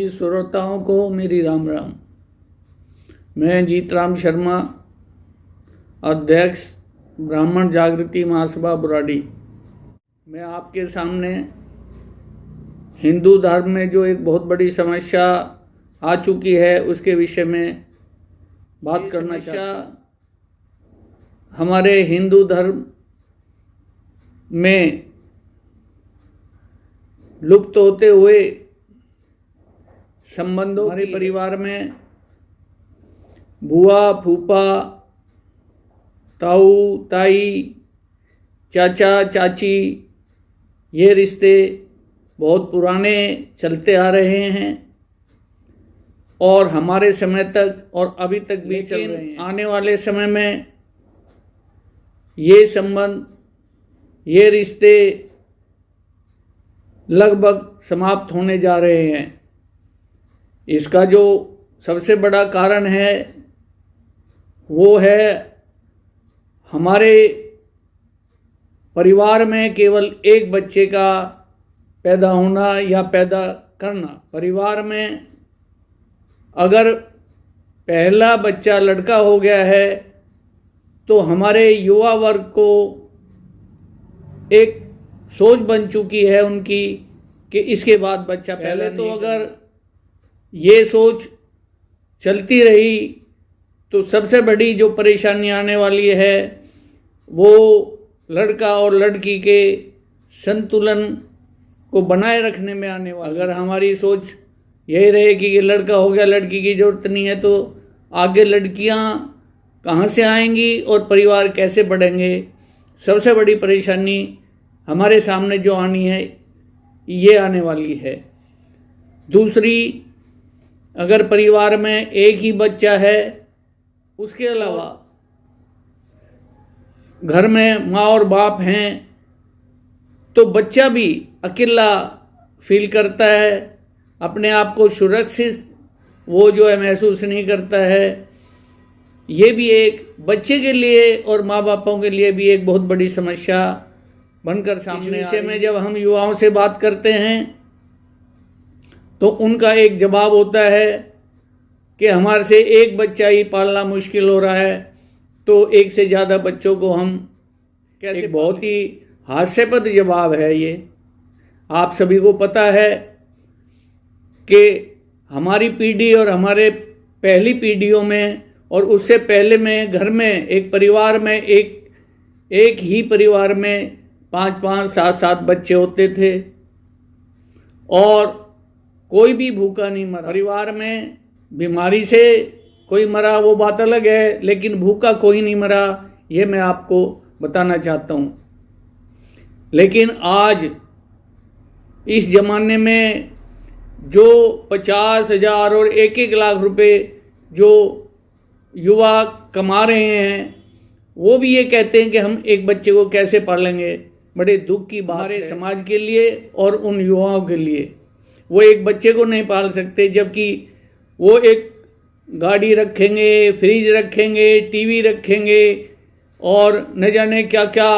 सभी श्रोताओं को मेरी राम राम। मैं जीतराम शर्मा, अध्यक्ष ब्राह्मण जागृति महासभा बुराड़ी। मैं आपके सामने हिंदू धर्म में जो एक बहुत बड़ी समस्या आ चुकी है उसके विषय में बात करना चाहता। हमारे हिंदू धर्म में लुप्त होते हुए संबंधों, हमारे परिवार में बुआ, फूफा, ताऊ, ताई, चाचा, चाची, ये रिश्ते बहुत पुराने चलते आ रहे हैं और हमारे समय तक और अभी तक भी चल रहे हैं। आने वाले समय में ये संबंध, ये रिश्ते लगभग समाप्त होने जा रहे हैं। इसका जो सबसे बड़ा कारण है वो है हमारे परिवार में केवल एक बच्चे का पैदा होना या पैदा करना। परिवार में अगर पहला बच्चा लड़का हो गया है तो हमारे युवा वर्ग को एक सोच बन चुकी है उनकी कि इसके बाद बच्चा पहले तो अगर ये सोच चलती रही तो सबसे बड़ी जो परेशानी आने वाली है वो लड़का और लड़की के संतुलन को बनाए रखने में आने वाला। अगर हमारी सोच यही रहेगी कि लड़का हो गया, लड़की की ज़रूरत नहीं है, तो आगे लड़कियां कहाँ से आएंगी और परिवार कैसे बढ़ेंगे। सबसे बड़ी परेशानी हमारे सामने जो आनी है ये आने वाली है। दूसरी, अगर परिवार में एक ही बच्चा है, उसके अलावा घर में माँ और बाप हैं, तो बच्चा भी अकेला फील करता है, अपने आप को सुरक्षित वो जो है महसूस नहीं करता है। ये भी एक बच्चे के लिए और माँ बापों के लिए भी एक बहुत बड़ी समस्या बनकर सामने। इस विषय में जब हम युवाओं से बात करते हैं तो उनका एक जवाब होता है कि हमारे से एक बच्चा ही पालना मुश्किल हो रहा है, तो एक से ज़्यादा बच्चों को हम कैसे। बहुत ही हास्यास्पद जवाब है ये। आप सभी को पता है कि हमारी पीढ़ी और हमारे पहली पीढ़ियों में और उससे पहले में घर में एक परिवार में एक ही परिवार में 5-5, 7-7 बच्चे होते थे और कोई भी भूखा नहीं मरा। परिवार में बीमारी से कोई मरा वो बात अलग है, लेकिन भूखा कोई नहीं मरा, ये मैं आपको बताना चाहता हूँ। लेकिन आज इस ज़माने में जो 50,000 और 1-1 लाख रुपए जो युवा कमा रहे हैं, वो भी ये कहते हैं कि हम एक बच्चे को कैसे पालेंगे। बड़े दुख की बात है समाज के लिए और उन युवाओं के लिए। वो एक बच्चे को नहीं पाल सकते, जबकि वो एक गाड़ी रखेंगे, फ्रिज रखेंगे, टीवी रखेंगे और न जाने क्या क्या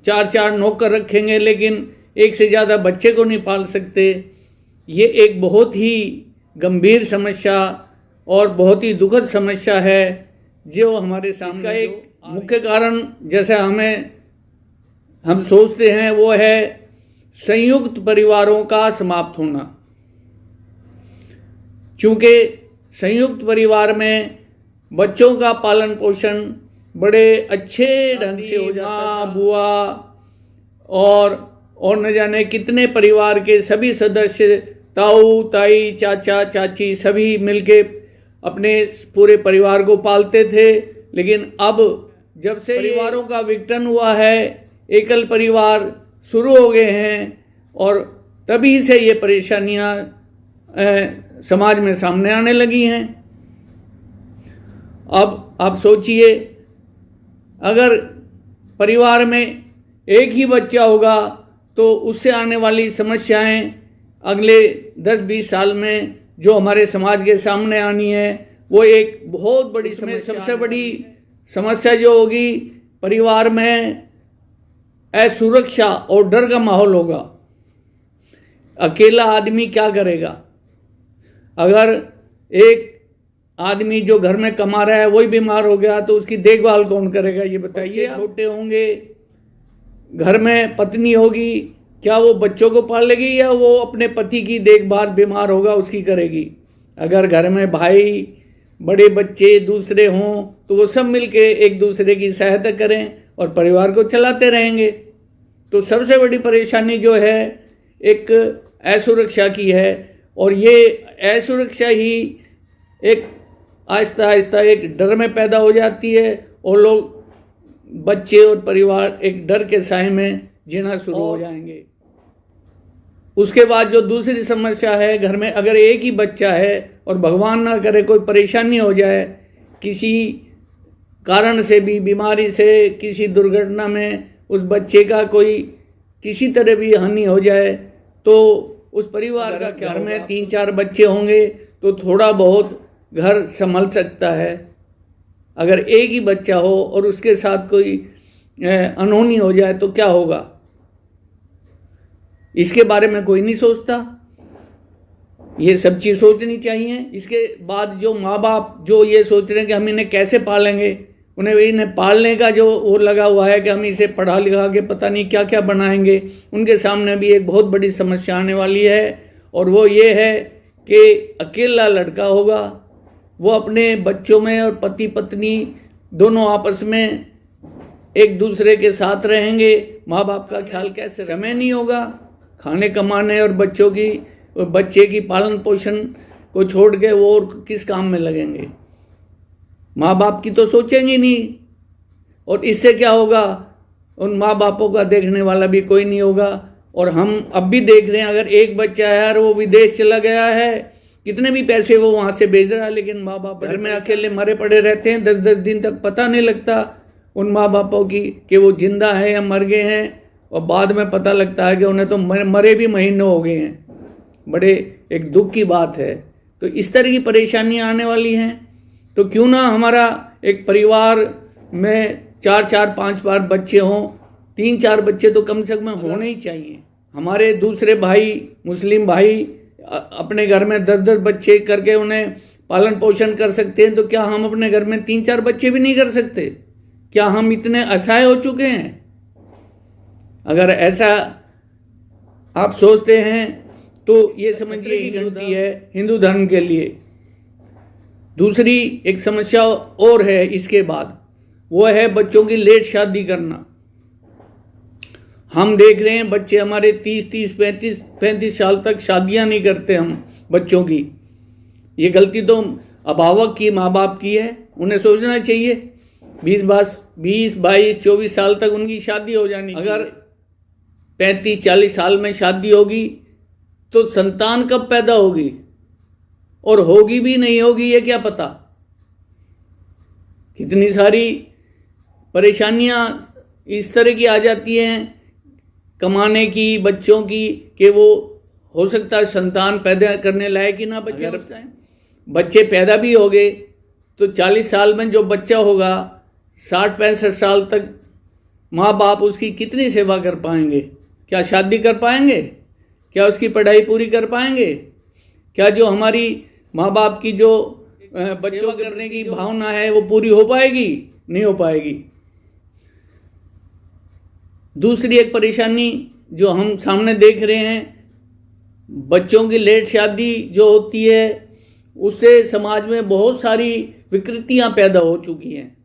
4-4 नौकर रखेंगे, लेकिन एक से ज़्यादा बच्चे को नहीं पाल सकते। ये एक बहुत ही गंभीर समस्या और बहुत ही दुखद समस्या है जो हमारे सामने। इसका एक मुख्य कारण जैसे हम सोचते हैं वो है संयुक्त परिवारों का समाप्त होना। क्योंकि संयुक्त परिवार में बच्चों का पालन पोषण बड़े अच्छे ढंग से हो जाता है। बुआ और न जाने कितने परिवार के सभी सदस्य, ताऊ, ताई, चाचा, चाची, सभी मिलके अपने पूरे परिवार को पालते थे। लेकिन अब जब से परिवारों का विघटन हुआ है, एकल परिवार शुरू हो गए हैं और तभी से ये परेशानियां समाज में सामने आने लगी हैं। अब आप सोचिए, अगर परिवार में एक ही बच्चा होगा तो उससे आने वाली समस्याएं अगले 10-20 साल में जो हमारे समाज के सामने आनी है वो एक बहुत बड़ी समस्या। सबसे बड़ी समस्या जो होगी, परिवार में असुरक्षा और डर का माहौल होगा। अकेला आदमी क्या करेगा? अगर एक आदमी जो घर में कमा रहा है वही बीमार हो गया तो उसकी देखभाल कौन करेगा, ये बताइए। छोटे होंगे, घर में पत्नी होगी, क्या वो बच्चों को पाल लेगी या वो अपने पति की देखभाल बीमार होगा उसकी करेगी? अगर घर में भाई, बड़े बच्चे दूसरे हों तो वो सब मिलके एक दूसरे की सहायता करें और परिवार को चलाते रहेंगे। तो सबसे बड़ी परेशानी जो है एक असुरक्षा की है, और ये असुरक्षा ही एक आहिस्ता आहिस्ता एक डर में पैदा हो जाती है और लोग, बच्चे और परिवार एक डर के साए में जीना शुरू हो जाएंगे। उसके बाद जो दूसरी समस्या है, घर में अगर एक ही बच्चा है और भगवान ना करे कोई परेशानी हो जाए, किसी कारण से भी, बीमारी से, किसी दुर्घटना में उस बच्चे का कोई किसी तरह भी हानि हो जाए, तो उस परिवार का क्या? घर में 3-4 बच्चे होंगे तो थोड़ा बहुत घर संभल सकता है। अगर एक ही बच्चा हो और उसके साथ कोई अनहोनी हो जाए तो क्या होगा? इसके बारे में कोई नहीं सोचता। ये सब चीज़ सोचनी चाहिए। इसके बाद जो माँ बाप जो ये सोच रहे हैं कि हम इन्हें कैसे पालेंगे, उन्हें इन्हें पालने का जो वो लगा हुआ है कि हम इसे पढ़ा लिखा के पता नहीं क्या क्या बनाएंगे, उनके सामने भी एक बहुत बड़ी समस्या आने वाली है। और वो ये है कि अकेला लड़का होगा, वो अपने बच्चों में और पति पत्नी दोनों आपस में एक दूसरे के साथ रहेंगे। माँ बाप का ख्याल कैसे? समय नहीं होगा खाने कमाने और बच्चे की पालन पोषण को छोड़ के वो और किस काम में लगेंगे? माँ बाप की तो सोचेंगे नहीं। और इससे क्या होगा? उन माँ बापों का देखने वाला भी कोई नहीं होगा। और हम अब भी देख रहे हैं, अगर एक बच्चा है और वो विदेश चला गया है, कितने भी पैसे वो वहाँ से भेज रहा है, लेकिन माँ बाप घर में अकेले मरे पड़े रहते हैं। 10-10 दिन तक पता नहीं लगता उन माँ बापों की कि वो जिंदा है या मर गए हैं, और बाद में पता लगता है कि उन्हें तो मरे भी महीनों हो गए हैं। बड़े एक दुख की बात है। तो इस तरह की परेशानियां आने वाली हैं। तो क्यों ना हमारा एक परिवार में 4-4, 5-5 बच्चे हों, 3-4 बच्चे तो कम से कम होने ही चाहिए। हमारे दूसरे भाई, मुस्लिम भाई अपने घर में 10-10 बच्चे करके उन्हें पालन पोषण कर सकते हैं, तो क्या हम अपने घर में 3-4 बच्चे भी नहीं कर सकते? क्या हम इतने असहाय हो चुके हैं? अगर ऐसा आप सोचते हैं तो ये समझिए ही गलती है हिंदू धर्म के लिए। दूसरी एक समस्या और है इसके बाद, वो है बच्चों की लेट शादी करना। हम देख रहे हैं बच्चे हमारे 30-30, 35 साल तक शादियां नहीं करते हम बच्चों की। ये गलती तो अभिभावक की, माँ बाप की है। उन्हें सोचना चाहिए 20, 22, 24 साल तक उनकी शादी हो जानी। अगर 35-40 साल में शादी होगी तो संतान कब पैदा होगी, और होगी भी नहीं होगी ये क्या पता। कितनी सारी परेशानियां इस तरह की आ जाती हैं कमाने की, बच्चों की, कि वो हो सकता है संतान पैदा करने लायक ही ना बचे। बच्चे पैदा भी हो गए तो 40 साल में जो बच्चा होगा 60-65 साल तक माँ बाप उसकी कितनी सेवा कर पाएंगे? क्या शादी कर पाएंगे? क्या उसकी पढ़ाई पूरी कर पाएंगे? क्या जो हमारी माँ बाप की जो बच्चों करने की भावना है वो पूरी हो पाएगी? नहीं हो पाएगी। दूसरी एक परेशानी जो हम सामने देख रहे हैं, बच्चों की लेट शादी जो होती है उससे समाज में बहुत सारी विकृतियां पैदा हो चुकी हैं।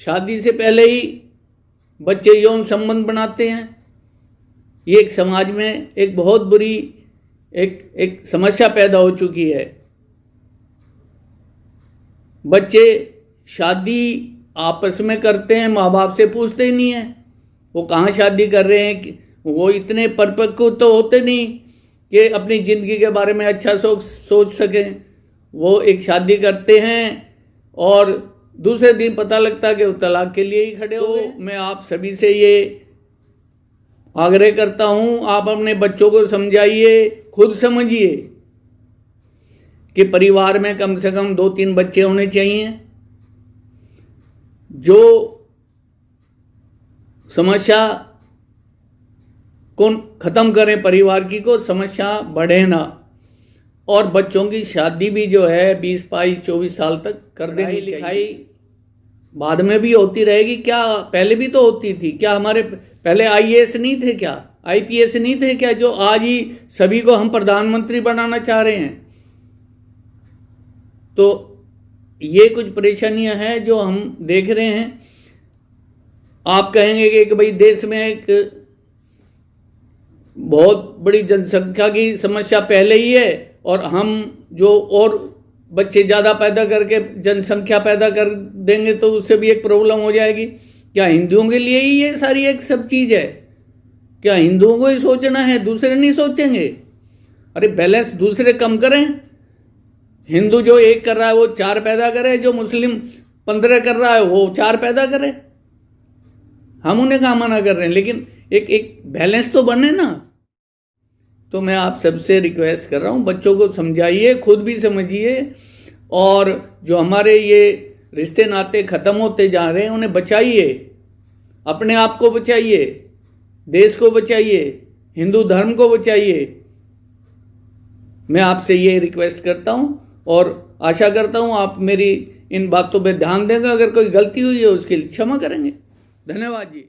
शादी से पहले ही बच्चे यौन संबंध बनाते हैं। ये एक समाज में एक बहुत बुरी एक समस्या पैदा हो चुकी है। बच्चे शादी आपस में करते हैं, माँ बाप से पूछते ही नहीं है वो कहाँ शादी कर रहे हैं। वो इतने परिपक्व तो होते नहीं कि अपनी ज़िंदगी के बारे में अच्छा सोच सकें। वो एक शादी करते हैं और दूसरे दिन पता लगता कि वो तलाक के लिए ही खड़े हो गए। मैं आप सभी से ये आग्रह करता हूँ, आप अपने बच्चों को समझाइए, खुद समझिए कि परिवार में कम से कम 2-3 बच्चे होने चाहिए। जो समस्या को खत्म करें परिवार की, को समस्या बढ़े ना। और बच्चों की शादी भी जो है 20, 22, 24 साल तक कर देनी चाहिए। लिखाई बाद में भी होती रहेगी क्या? पहले भी तो होती थी क्या? हमारे पहले आईएएस नहीं थे क्या? आईपीएस नहीं थे क्या, जो आज ही सभी को हम प्रधानमंत्री बनाना चाह रहे हैं? तो ये कुछ परेशानियां हैं जो हम देख रहे हैं। आप कहेंगे कि भाई देश में एक बहुत बड़ी जनसंख्या की समस्या पहले ही है और हम जो और बच्चे ज़्यादा पैदा करके जनसंख्या पैदा कर देंगे तो उससे भी एक प्रॉब्लम हो जाएगी। क्या हिंदुओं के लिए ही ये सारी एक सब चीज़ है? क्या हिंदुओं को ही सोचना है, दूसरे नहीं सोचेंगे? अरे बैलेंस दूसरे कम करें। हिंदू जो 1 कर रहा है वो 4 पैदा करे, जो मुस्लिम 15 कर रहा है वो 4 पैदा करे। हम उन्हें कहाँ मना कर रहे हैं, लेकिन एक बैलेंस तो बने ना। तो मैं आप सबसे रिक्वेस्ट कर रहा हूँ, बच्चों को समझाइए, खुद भी समझिए, और जो हमारे ये रिश्ते नाते ख़त्म होते जा रहे हैं उन्हें बचाइए। अपने आप को बचाइए, देश को बचाइए, हिंदू धर्म को बचाइए। मैं आपसे ये रिक्वेस्ट करता हूँ और आशा करता हूँ आप मेरी इन बातों पे ध्यान देंगे। अगर कोई गलती हुई है उसके लिए क्षमा करेंगे। धन्यवाद जी।